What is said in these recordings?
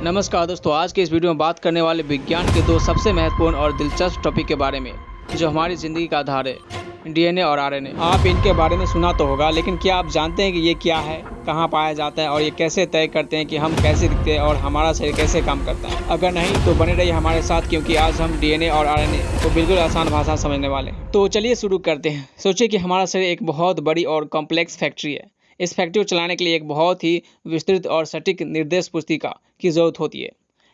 नमस्कार दोस्तों, आज के इस वीडियो में बात करने वाले विज्ञान के दो सबसे महत्वपूर्ण और दिलचस्प टॉपिक के बारे में जो हमारी ज़िंदगी का आधार है, डीएनए और आरएनए। आप इनके बारे में सुना तो होगा, लेकिन क्या आप जानते हैं कि ये क्या है, कहाँ पाया जाता है और ये कैसे तय करते हैं कि हम कैसे दिखते हैं और हमारा शरीर कैसे काम करता है? अगर नहीं तो बने रहिए हमारे साथ, क्योंकि आज हम डीएनए और आरएनए को बिल्कुल आसान भाषा समझने वाले हैं। तो चलिए शुरू करते हैं। सोचिए कि हमारा शरीर एक बहुत बड़ी और कॉम्प्लेक्स फैक्ट्री है। इस फैक्ट्री को चलाने के लिए एक बहुत ही विस्तृत और सटीक निर्देश पुस्तिका की ज़रूरत होती है।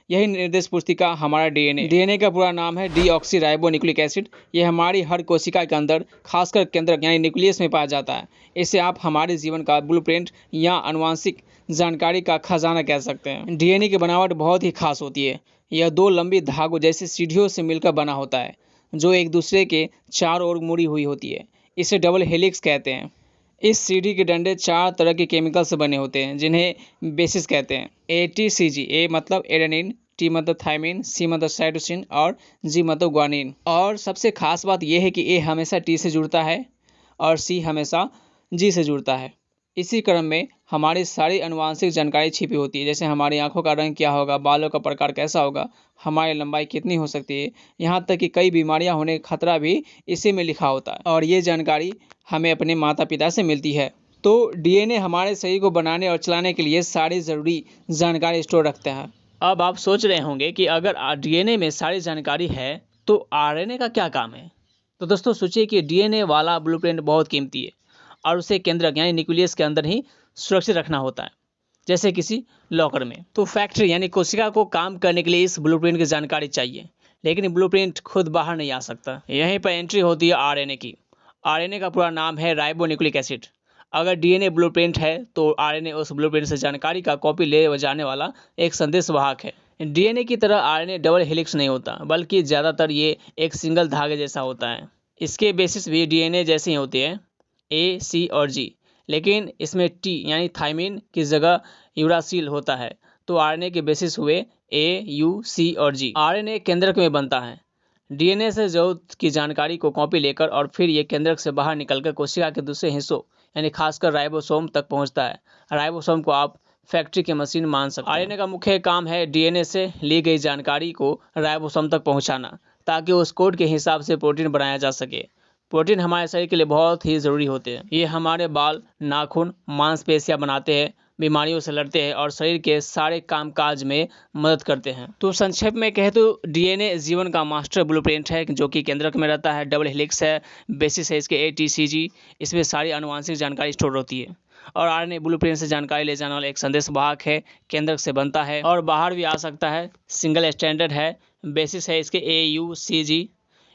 यही निर्देश पुस्तिका हमारा डीएनए का पूरा नाम है डीऑक्सीराइबोन्यूक्लिक एसिड। ये हमारी हर कोशिका के अंदर, खासकर केंद्रक यानी न्यूक्लियस में पाया जाता है। इसे आप हमारे जीवन का ब्लूप्रिंट या आनुवंशिक जानकारी का खजाना कह सकते हैं। डीएनए की बनावट बहुत ही खास होती है। यह दो लंबी धागों जैसे सीढ़ियों से मिलकर बना होता है, जो एक दूसरे के चारों ओर मुड़ी हुई होती है। इसे डबल हेलिक्स कहते हैं। इस सीढ़ी के डंडे 4 तरह के केमिकल से बने होते हैं, जिन्हें बेसिस कहते हैं। ATCG, ए मतलब एडेनिन, टी मतलब थायमिन, सी मतलब साइटोसिन और जी मतलब ग्वानिन। और सबसे खास बात यह है कि ए हमेशा टी से जुड़ता है और सी हमेशा जी से जुड़ता है। इसी क्रम में हमारी सारी आनुवंशिक जानकारी छिपी होती है, जैसे हमारी आंखों का रंग क्या होगा, बालों का प्रकार कैसा होगा, हमारी लंबाई कितनी हो सकती है, यहाँ तक कि कई बीमारियाँ होने का खतरा भी इसी में लिखा होता है। और ये जानकारी हमें अपने माता पिता से मिलती है। तो डीएनए हमारे शरीर को बनाने और चलाने के लिए सारी ज़रूरी जानकारी स्टोर रखता है। अब आप सोच रहे होंगे कि अगर डीएनए में सारी जानकारी है तो आरएनए का क्या काम है? तो दोस्तों सोचिए कि डीएनए वाला ब्लूप्रिंट बहुत कीमती है और उसे केंद्रक यानी न्यूक्लियस के अंदर ही सुरक्षित रखना होता है, जैसे किसी लॉकर में। तो फैक्ट्री यानी कोशिका को काम करने के लिए इस ब्लूप्रिंट की जानकारी चाहिए, लेकिन ब्लूप्रिंट खुद बाहर नहीं आ सकता। यहीं पर एंट्री होती है आरएनए की। आरएनए का पूरा नाम है राइबोन्यूक्लिक एसिड। अगर डीएनए ब्लूप्रिंट है तो आरएनए उस ब्लूप्रिंट से जानकारी का कॉपी ले जाने वाला एक संदेश वाहक है। डीएनए की तरह आरएनए डबल हेलिक्स नहीं होता, बल्कि ज़्यादातर ये एक सिंगल धागे जैसा होता है। इसके बेसिस भी डीएनए जैसे ही होते हैं, ए, सी और जी, लेकिन इसमें टी यानी थायमिन की जगह यूरासिल होता है। तो आरएनए के बेसिस हुए ए, यू, सी और जी। आरएनए केंद्रक में बनता है। डीएनए से जरूरत की जानकारी को कॉपी लेकर और फिर ये केंद्रक से बाहर निकलकर कोशिका के दूसरे हिस्सों यानी खासकर राइबोसोम तक पहुंचता है। राइबोसोम को आप फैक्ट्री की मशीन मान सकते हैं। आरएनए का मुख्य काम है डीएनए से ली गई जानकारी को राइबोसोम तक पहुंचाना, ताकि उस कोड के हिसाब से प्रोटीन बनाया जा सके। प्रोटीन हमारे शरीर के लिए बहुत ही ज़रूरी होते हैं। ये हमारे बाल, नाखून, मांसपेशियां बनाते हैं, बीमारियों से लड़ते हैं और शरीर के सारे कामकाज में मदद करते हैं। तो संक्षेप में कहें तो डीएनए जीवन का मास्टर ब्लूप्रिंट है, जो कि केंद्रक में रहता है, डबल हेलिक्स है, बेसिस है इसके ATCG, इसमें सारी आनुवंशिक जानकारी स्टोर होती है। और आरएनए ब्लूप्रिंट से जानकारी ले जाने वाला एक संदेश वाहक है, केंद्रक से बनता है और बाहर भी आ सकता है। सिंगल स्टैंडर्ड है, बेसिस है इसके AUCG,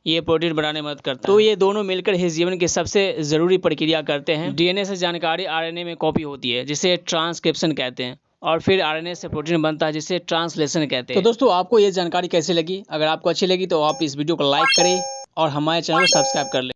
ये प्रोटीन बनाने में मदद करता है। तो ये दोनों मिलकर ही जीवन की सबसे ज़रूरी प्रक्रिया करते हैं। डीएनए से जानकारी आरएनए में कॉपी होती है, जिसे ट्रांसक्रिप्शन कहते हैं, और फिर आरएनए से प्रोटीन बनता है, जिसे ट्रांसलेशन कहते हैं। तो दोस्तों, आपको ये जानकारी कैसी लगी? अगर आपको अच्छी लगी तो आप इस वीडियो को लाइक करें और हमारे चैनल को सब्सक्राइब कर लें।